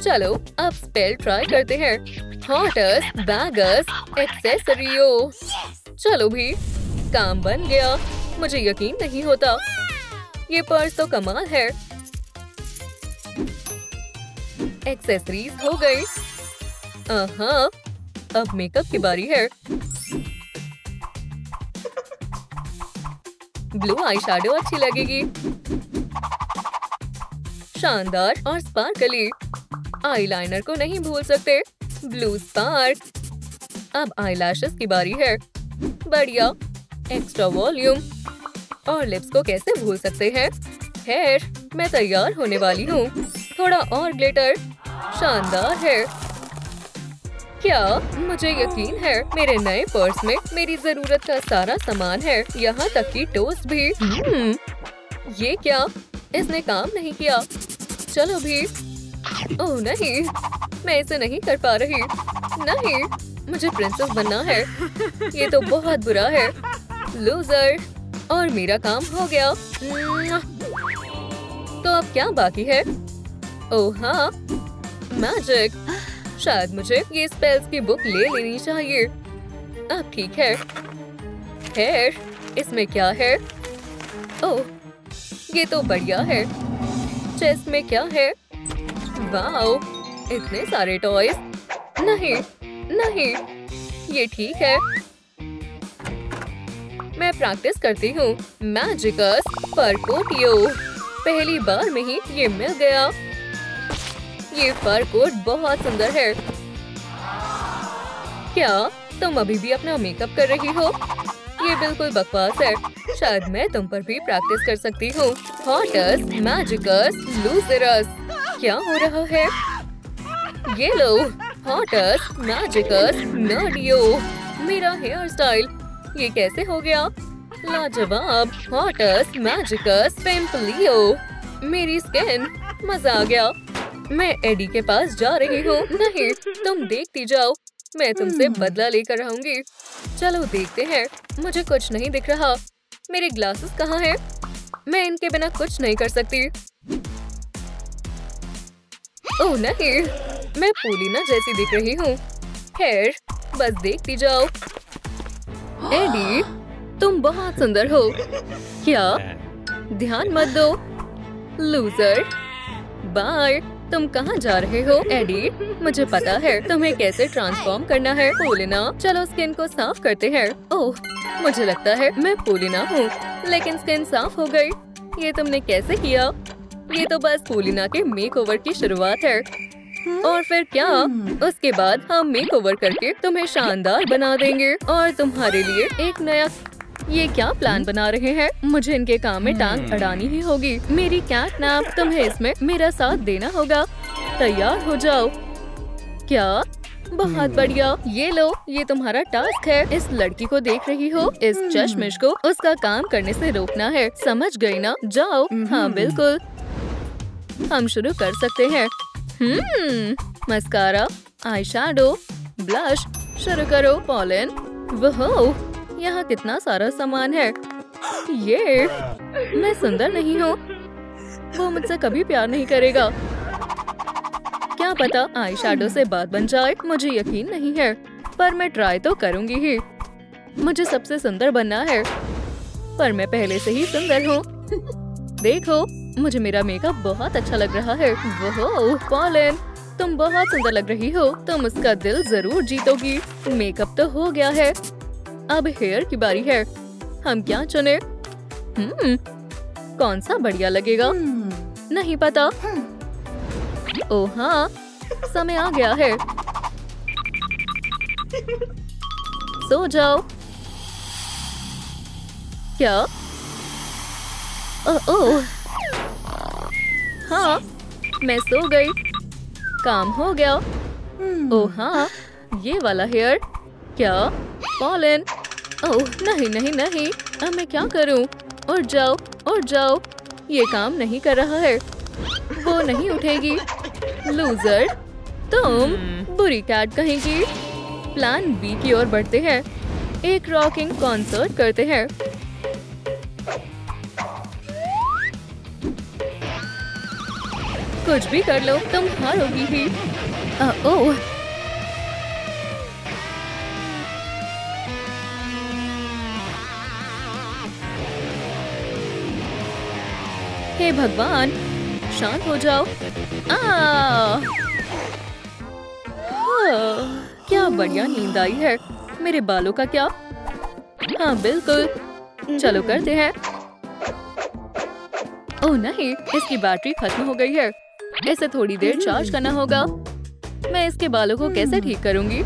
Speaker 1: चलो अब स्पेल ट्राई करते हैं। हॉटस बैगस एक्सेसरियो। चलो भी, काम बन गया। मुझे यकीन नहीं होता, ये पर्स तो कमाल है। एक्सेसरीज हो गई। अब मेकअप की बारी है। ब्लू आई शैडो अच्छी लगेगी। शानदार और स्पार्कली। आईलाइनर को नहीं भूल सकते। Blue spark. अब आईलैशेस की बारी है। बढ़िया, एक्स्ट्रा वॉल्यूम। और लिप्स को कैसे भूल सकते हैं। हेयर, मैं तैयार होने वाली हूँ। थोड़ा और ग्लिटर। शानदार है। क्या मुझे यकीन है, मेरे नए पर्स में मेरी जरूरत का सारा सामान है, यहाँ तक कि टोस्ट भी। ये क्या, इसने काम नहीं किया। चलो भी। ओह नहीं, मैं इसे नहीं कर पा रही। नहीं, मुझे प्रिंसेस बनना है। ये तो बहुत बुरा है। लूजर। और मेरा काम हो गया। तो अब क्या बाकी है? ओह हाँ, मैजिक। शायद मुझे ये स्पेल्स की बुक ले लेनी चाहिए। अब ठीक है। हेयर, इसमें क्या है? ओह, ये तो बढ़िया है। चेस्ट में क्या है? वाओ, इतने सारे टॉयज। नहीं नहीं, ये ठीक है। मैं प्रैक्टिस करती हूँ। मैजिकस फरकोटियो। पहली बार में ही ये मिल गया। ये फर कोट बहुत सुंदर है। क्या तुम अभी भी अपना मेकअप कर रही हो? ये बिल्कुल बकवास है। शायद मैं तुम पर भी प्रैक्टिस कर सकती हूँ। हॉटस मैजिकस लूजरस। क्या हो रहा है? ये लो, हॉटस मैजिकस नर्डियो। मेरा हेयर स्टाइल ये कैसे हो गया? लाजवाब। हॉटस मैजिकस पिंपलियो। मेरी स्किन। मजा आ गया। मैं एडी के पास जा रही हूँ। नहीं, तुम देखती जाओ, मैं तुमसे बदला लेकर रहूंगी। चलो देखते हैं। मुझे कुछ नहीं दिख रहा। मेरे ग्लासेस कहाँ हैं? मैं इनके बिना कुछ नहीं कर सकती। ओह नहीं, मैं पोलिना जैसी दिख रही हूँ। हेयर, बस देखती जाओ। एडी, तुम बहुत सुंदर हो। क्या? ध्यान मत दो। लूजर। बाय। तुम कहाँ जा रहे हो एडी? मुझे पता है तुम्हें कैसे ट्रांसफॉर्म करना है। पोलिना, चलो स्किन को साफ करते हैं। ओह, मुझे लगता है मैं पोलिना हूँ, लेकिन स्किन साफ हो गई। ये तुमने कैसे किया? ये तो बस पोलिना के मेकओवर की शुरुआत है। और फिर क्या? उसके बाद हम मेकओवर करके तुम्हें शानदार बना देंगे और तुम्हारे लिए एक नया। ये क्या प्लान बना रहे हैं? मुझे इनके काम में टांग अड़ानी ही होगी। मेरी कैटनैप, तुम्हें इसमें मेरा साथ देना होगा। तैयार हो जाओ। क्या? बहुत बढ़िया। ये लो, ये तुम्हारा टास्क है। इस लड़की को देख रही हो? इस चश्मिश को उसका काम करने से रोकना है। समझ गई ना? जाओ। हाँ बिल्कुल, हम शुरू कर सकते हैं। Mascara, eye shadow, blush. शुरू करो। पॉलन। वोह, यहाँ कितना सारा सामान है। ये, मैं सुंदर नहीं हूँ। वो मुझसे कभी प्यार नहीं करेगा। क्या पता आई शैडो से बात बन जाए। मुझे यकीन नहीं है, पर मैं ट्राई तो करूँगी ही। मुझे सबसे सुंदर बनना है, पर मैं पहले से ही सुंदर हूँ। देखो, मुझे मेरा मेकअप बहुत अच्छा लग रहा है। वोह, पॉलन, तुम बहुत सुंदर लग रही हो। तुम उसका दिल जरूर जीतोगी। मेकअप तो हो गया है, अब हेयर की बारी है। हम क्या चुने? कौन सा बढ़िया लगेगा? नहीं पता। ओह हाँ, समय आ गया है। सो जाओ। क्या? ओह हाँ, मैं सो गई। काम हो गया। ओह हाँ, ये वाला हेयर। क्या? पॉलन। ओह नहीं नहीं नहीं, अब मैं क्या करूं? उठ जाओ, उठ जाओ। ये काम नहीं कर रहा है। वो नहीं उठेगी। लूजर, तुम बुरी कैट कहेंगी। प्लान बी की ओर बढ़ते हैं। एक रॉकिंग कॉन्सर्ट करते हैं। कुछ भी कर लो, तुम हारोगी ही। ओह, हे भगवान, शांत हो जाओ। क्या बढ़िया नींद आई है। मेरे बालों का क्या? हाँ बिल्कुल, चलो करते हैं। ओह नहीं, इसकी बैटरी खत्म हो गई है। इसे थोड़ी देर चार्ज करना होगा। मैं इसके बालों को कैसे ठीक करूंगी?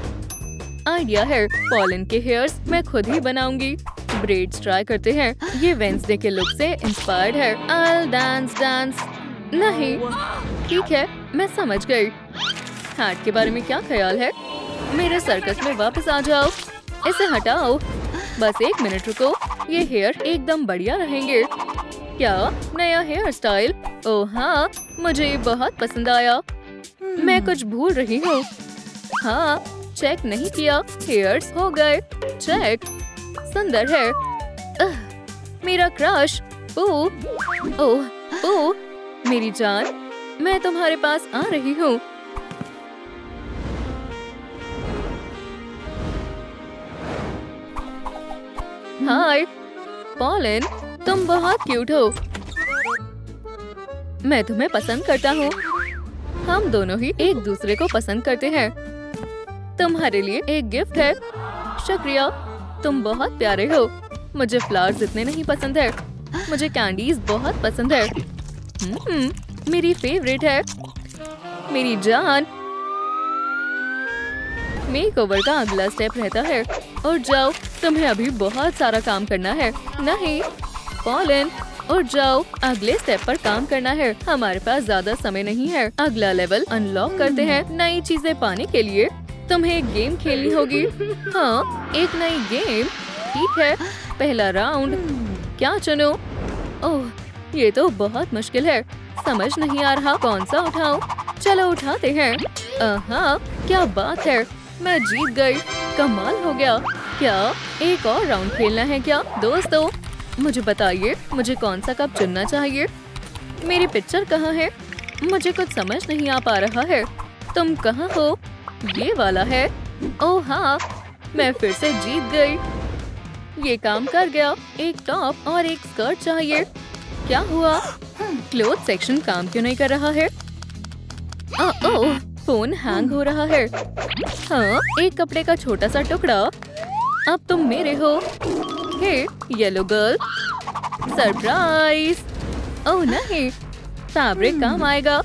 Speaker 1: आइडिया है, पॉलन के हेयर्स मैं खुद ही बनाऊंगी। ब्रेड्स ट्राई करते हैं। ये वेंसडे के लुक से इंस्पायर्ड है। I'll dance dance. नहीं, ठीक है, मैं समझ गई। हैट के बारे में क्या ख्याल है? मेरे सर्कस में वापस आ जाओ। इसे हटाओ। बस 1 मिनट रुको। ये हेयर एकदम बढ़िया रहेंगे। क्या नया हेयर स्टाइल? ओह हाँ, मुझे ये बहुत पसंद आया। मैं कुछ भूल रही हूँ। हाँ, चेक नहीं किया। हेयर्स हो गए। चेक। सुंदर है। मेरा क्रश। ओह ओह ओह, मेरी जान, मैं तुम्हारे पास आ रही हूँ। हाय पॉलन, तुम बहुत क्यूट हो। मैं तुम्हें पसंद करता हूँ। हम दोनों ही एक दूसरे को पसंद करते हैं। तुम्हारे लिए एक गिफ्ट है। शुक्रिया, तुम बहुत प्यारे हो। मुझे फ्लावर्स इतने नहीं पसंद है। मुझे कैंडीज बहुत पसंद है। मेरी फेवरेट है। मेरी जान। मेकओवर का अगला स्टेप रहता है। और जाओ, तुम्हें अभी बहुत सारा काम करना है। नहीं पॉलन, और जाओ, अगले स्टेप पर काम करना है। हमारे पास ज्यादा समय नहीं है। अगला लेवल अनलॉक करते हैं। नई चीजें पाने के लिए तुम्हें एक गेम खेलनी होगी। हाँ, एक नई गेम। ठीक है, पहला राउंड। क्या चुनो? ओह, ये तो बहुत मुश्किल है। समझ नहीं आ रहा कौन सा उठाऊं। चलो उठाते हैं। हाँ, क्या बात है, मैं जीत गई। कमाल हो गया। क्या एक और राउंड खेलना है क्या? दोस्तों मुझे बताइए, मुझे कौन सा कप चुनना चाहिए? मेरी पिक्चर कहाँ है? मुझे कुछ समझ नहीं आ पा रहा है। तुम कहाँ हो? ये वाला है। ओह हाँ, मैं फिर से जीत गई। ये काम कर गया। एक टॉप और एक स्कर्ट चाहिए। क्या हुआ? क्लोथ सेक्शन काम क्यों नहीं कर रहा है? ओह, फोन हैंग हो रहा है। हाँ, एक कपड़े का छोटा सा टुकड़ा। अब तुम मेरे हो। हे येलो गर्ल, सरप्राइज। ओह नहीं, फैब्रिक काम आएगा।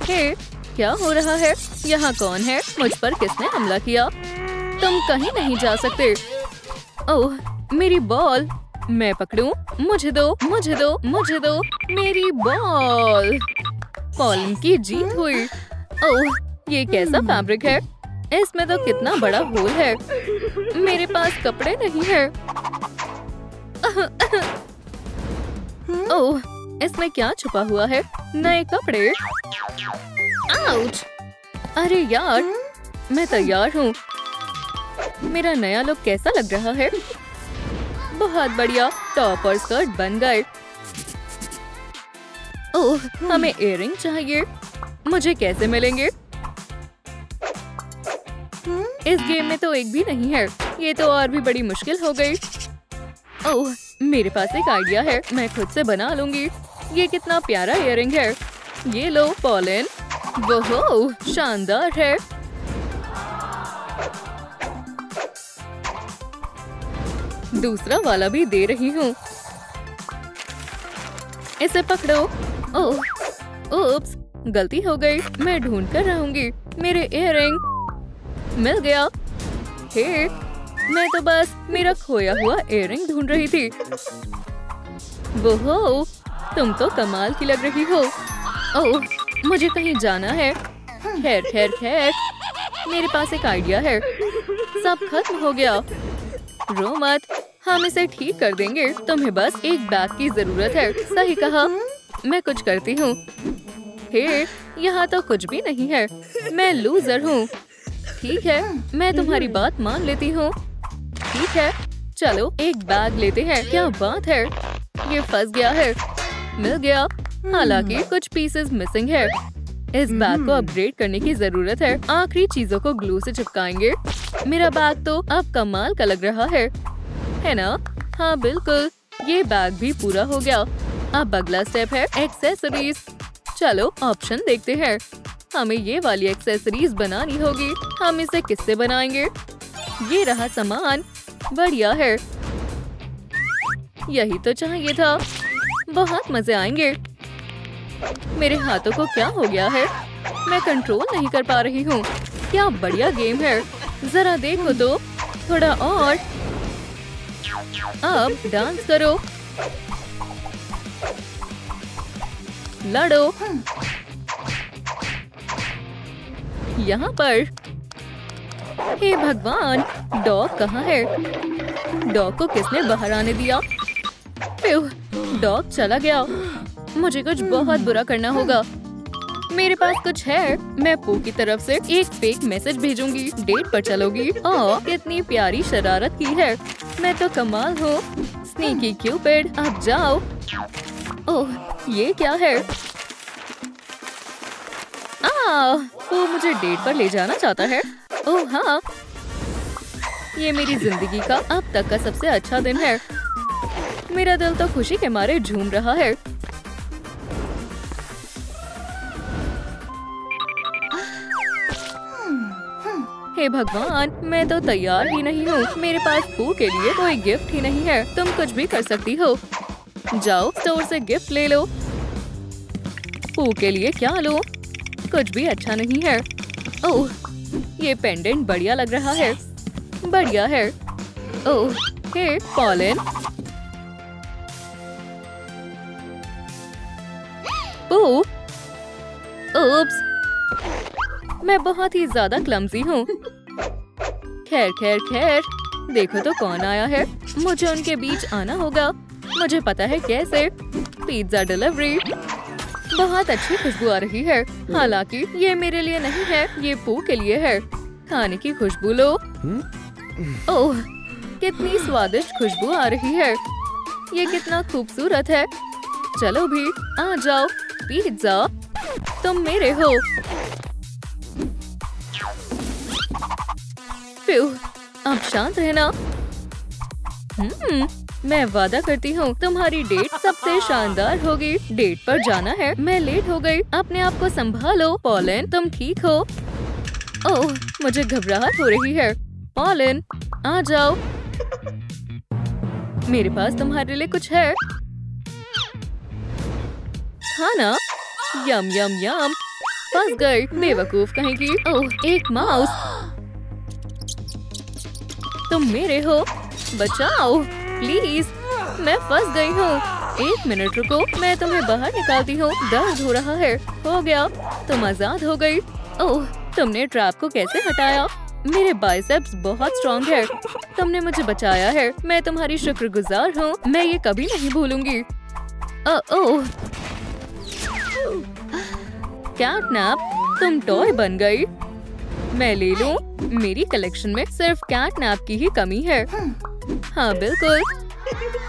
Speaker 1: हे, क्या हो रहा है? यहाँ कौन है? मुझ पर किसने हमला किया? तुम कहीं नहीं जा सकते। ओह, मेरी बॉल। मैं पकड़ूं? मुझे दो, मुझे दो, मुझे दो। मेरी बॉल। पॉलन की जीत हुई। ओह, ये कैसा फैब्रिक है? इसमें तो कितना बड़ा होल है। मेरे पास कपड़े नहीं है। ओह, इसमें क्या छुपा हुआ है? नए कपड़े। आउच! अरे यार, मैं तैयार हूँ। मेरा नया लुक कैसा लग रहा है? बहुत बढ़िया, टॉप और स्कर्ट बन गए। ओह, हमें इयररिंग चाहिए। मुझे कैसे मिलेंगे? इस गेम में तो एक भी नहीं है। ये तो और भी बड़ी मुश्किल हो गई। ओह, मेरे पास एक आइडिया है। मैं खुद से बना लूंगी। ये कितना प्यारा इयररिंग है। ये लो पॉलन। वो शानदार है। दूसरा वाला भी दे रही हूँ। इसे पकड़ो। ओह, ओप्स, गलती हो गई। मैं ढूंढ कर रहूंगी। मेरे इयररिंग मिल गया। हे, मैं तो बस मेरा खोया हुआ इयररिंग ढूंढ रही थी। वो, तुम तो कमाल की लग रही हो। ओह, मुझे कहीं जाना है। खैर खैर खैर, मेरे पास एक आइडिया है। सब खत्म हो गया। रो मत, हम इसे ठीक कर देंगे। तुम्हें बस एक बैग की जरूरत है। सही कहा। मैं कुछ करती हूँ। हे, यहाँ तो कुछ भी नहीं है। मैं लूजर हूँ। ठीक है, मैं तुम्हारी बात मान लेती हूँ। ठीक है, चलो एक बैग लेते हैं। क्या बात है, ये फंस गया है। मिल गया। हालांकि कुछ पीसेस मिसिंग है। इस बैग को अपग्रेड करने की जरूरत है। आखिरी चीजों को ग्लू से चिपकाएंगे। मेरा बैग तो अब कमाल का लग रहा है ना? हाँ बिल्कुल, ये बैग भी पूरा हो गया। अब अगला स्टेप है एक्सेसरीज। चलो ऑप्शन देखते हैं। हमें ये वाली एक्सेसरीज बनानी होगी। हम इसे किससे बनाएंगे? ये रहा सामान, बढ़िया है। यही तो चाहिए था। बहुत मजे आएंगे। मेरे हाथों को क्या हो गया है? मैं कंट्रोल नहीं कर पा रही हूँ। क्या बढ़िया गेम है, जरा देखो तो। थोड़ा और। अब डांस करो, लड़ो। यहाँ पर। हे भगवान, डॉग कहाँ है? डॉग को किसने बाहर आने दिया? डॉग चला गया। मुझे कुछ बहुत बुरा करना होगा। मेरे पास कुछ है। मैं पू की तरफ से एक फेक मैसेज भेजूंगी। डेट पर चलोगी? ओह, कितनी प्यारी शरारत की है। मैं तो कमाल हूँ। स्नीकी क्यूपिड, अब जाओ। ओह, ये क्या है? वो मुझे डेट पर ले जाना चाहता है। ओह हाँ, ये मेरी जिंदगी का अब तक का सबसे अच्छा दिन है। मेरा दिल तो खुशी के मारे झूम रहा है। हे भगवान, मैं तो तैयार ही नहीं हूँ। मेरे पास पू के लिए कोई गिफ्ट ही नहीं है। तुम कुछ भी कर सकती हो। जाओ स्टोर से गिफ्ट ले लो। पू के लिए क्या लो? कुछ भी अच्छा नहीं है। ओह, ये पेंडेंट बढ़िया लग रहा है। बढ़िया है। ओह, हे पॉलन। पू, उप्स, मैं बहुत ही ज्यादा क्लमजी हूँ। खैर खैर खैर, देखो तो कौन आया है। मुझे उनके बीच आना होगा। मुझे पता है कैसे। Pizza delivery. बहुत अच्छी खुशबू आ रही है। हालांकि ये मेरे लिए नहीं है, ये पू के लिए है। खाने की खुशबू लो। ओह, कितनी स्वादिष्ट खुशबू आ रही है। ये कितना खूबसूरत है। चलो भी, आ जाओ। पिज्जा, तुम मेरे हो। अब शांत रहना। मैं वादा करती हूँ तुम्हारी डेट सबसे शानदार होगी। डेट पर जाना है। मैं लेट हो गई। अपने आप को संभालो। पॉलन, तुम ठीक हो? ओह, मुझे घबराहट हो रही है। पॉलन, आ जाओ। मेरे पास तुम्हारे लिए कुछ है। खाना? यम यम यम। फंस गई, बेवकूफ कहेंगी। ओह, एक माउस। तुम मेरे हो। बचाओ प्लीज, मैं फंस गई हूँ। एक मिनट रुको, मैं तुम्हें बाहर निकालती हूँ। दर्द हो रहा है। हो गया, तुम आजाद हो गई। ओह, तुमने ट्रैप को कैसे हटाया? मेरे बाइसेप्स बहुत स्ट्रॉन्ग है। तुमने मुझे बचाया है। मैं तुम्हारी शुक्रगुजार हूँ। मैं ये कभी नहीं भूलूंगी। ओह, कैटनैप, तुम टॉय बन गई। मैं ले लूं? मेरी कलेक्शन में सिर्फ कैटनैप की ही कमी है। हाँ बिल्कुल,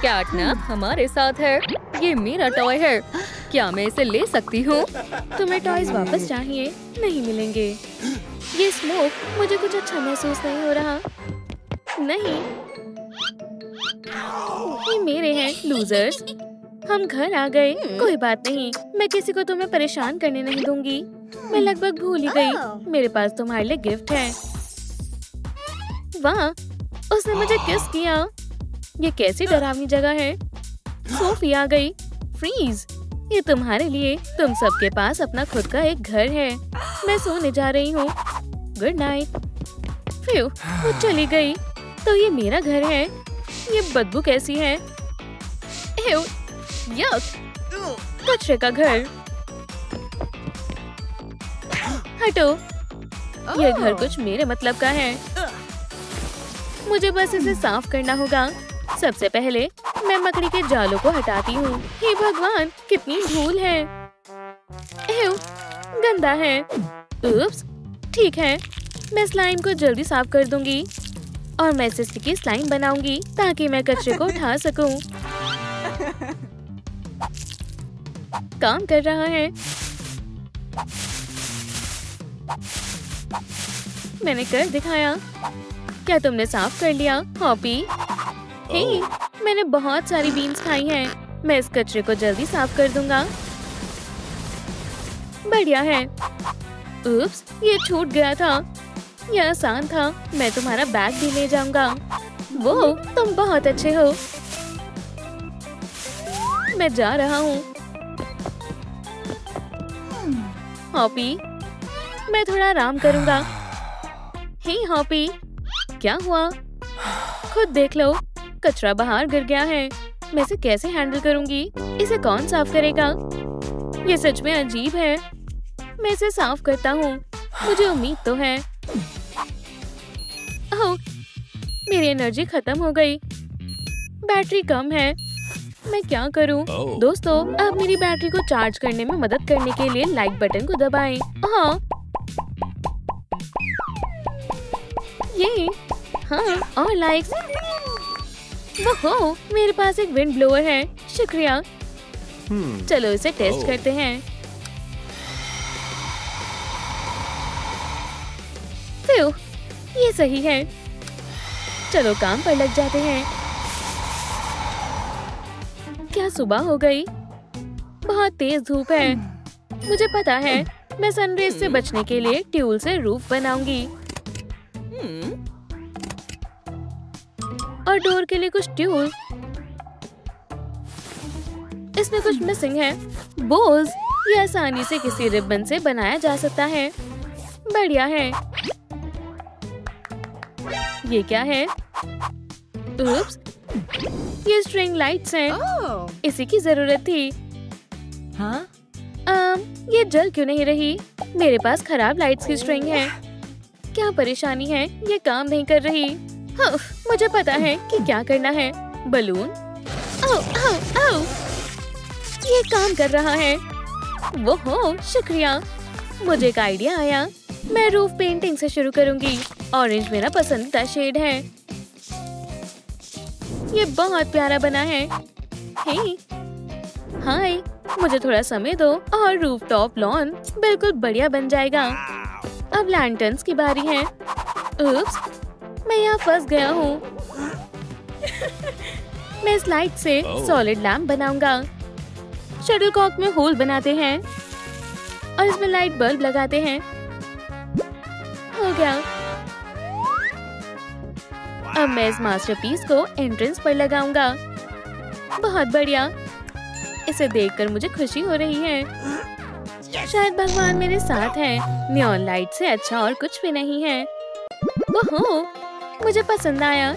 Speaker 1: कैटनैप हमारे साथ है। ये मेरा टॉय है। क्या मैं इसे ले सकती हूँ?
Speaker 2: तुम्हें टॉयज वापस चाहिए? नहीं मिलेंगे। ये स्मोक, मुझे कुछ अच्छा महसूस नहीं हो रहा। नहीं, ये मेरे हैं लूजर्स। हम घर आ गए। कोई बात नहीं, मैं किसी को तुम्हें परेशान करने नहीं दूंगी। मैं लगभग भूल ही गई। मेरे पास तुम्हारे लिए गिफ्ट है। वाह, उसने मुझे किस किया। ये कैसी डरावनी जगह है। सोफी आ गई। फ्रीज, ये तुम्हारे लिए। तुम सबके पास अपना खुद का एक घर है। मैं सोने जा रही हूँ। Good night. फ्यू, वो चली गई। तो ये मेरा घर है। ये बदबू कैसी है। एव, यक, कचरे का घर। हटो, ये घर कुछ मेरे मतलब का है। मुझे बस इसे साफ करना होगा। सबसे पहले मैं मकड़ी के जालों को हटाती हूँ। हे भगवान, कितनी धूल है। एव, गंदा है। उप्स, ठीक है, मैं स्लाइम को जल्दी साफ कर दूंगी और मैं इसे स्टिकी स्लाइम बनाऊंगी ताकि मैं कचरे को उठा सकूं। काम कर रहा है। मैंने कर दिखाया। क्या तुमने साफ कर लिया, हॉपी? हे, मैंने बहुत सारी बीन्स खाई हैं। मैं इस कचरे को जल्दी साफ कर दूंगा। बढ़िया है। उप्स, ये छूट गया था। यह आसान था। मैं तुम्हारा बैग भी ले जाऊंगा। वो, तुम बहुत अच्छे हो। मैं जा रहा हूँ। हॉपी, मैं थोड़ा आराम करूंगा। हे हॉपी, क्या हुआ? खुद देख लो, कचरा बाहर गिर गया है। मैं इसे कैसे हैंडल करूंगी? इसे कौन साफ करेगा? ये सच में अजीब है। मैं इसे साफ करता हूँ। मुझे उम्मीद तो है। ओह, मेरी एनर्जी खत्म हो गई। बैटरी कम है। मैं क्या करूं? दोस्तों, अब मेरी बैटरी को चार्ज करने में मदद करने के लिए लाइक बटन को दबाएं। हाँ, ये, हाँ, और लाइक्स। वो, मेरे पास एक विंड ब्लोअर है। शुक्रिया। चलो इसे टेस्ट करते हैं। फिर, ये सही है। चलो काम पर लग जाते हैं। क्या सुबह हो गई? बहुत तेज धूप है। मुझे पता है। मैं सनरेज से बचने के लिए ट्यूल से रूफ बनाऊंगी। और डोर के लिए कुछ ट्यूल। इसमें कुछ मिसिंग है। बोल्स, ये आसानी से किसी रिबन से बनाया जा सकता है। बढ़िया है। ये क्या है? उप्स, ये स्ट्रिंग लाइट्स हैं। इसी की जरूरत थी। हाँ? ये जल क्यों नहीं रही? मेरे पास खराब लाइट्स की स्ट्रिंग है। क्या परेशानी है? ये काम नहीं कर रही। हाँ, मुझे पता है कि क्या करना है। बलून। आओ, आओ, आओ। ये काम कर रहा है। वो हो, शुक्रिया। मुझे एक आइडिया आया। मैं रूफ पेंटिंग से शुरू करूंगी। ऑरेंज मेरा पसंदीदा शेड है। ये बहुत प्यारा बना है। हे, हाय, मुझे थोड़ा समय दो और रूफ टॉप लॉन बिल्कुल बढ़िया बन जाएगा। अब लैंटर्न्स की बारी है। उप्स, मैं यहाँ फंस गया हूँ। मैं इस लाइट से सॉलिड लैम्प बनाऊंगा। शटलकॉक में होल बनाते हैं और इसमें लाइट बल्ब लगाते हैं। हो गया। अब मैं इस मास्टरपीस को एंट्रेंस पर लगाऊंगा। बहुत बढ़िया। इसे देखकर मुझे खुशी हो रही है। शायद भगवान मेरे साथ है। नियॉन लाइट से अच्छा और कुछ भी नहीं है। ओहो, मुझे पसंद आया।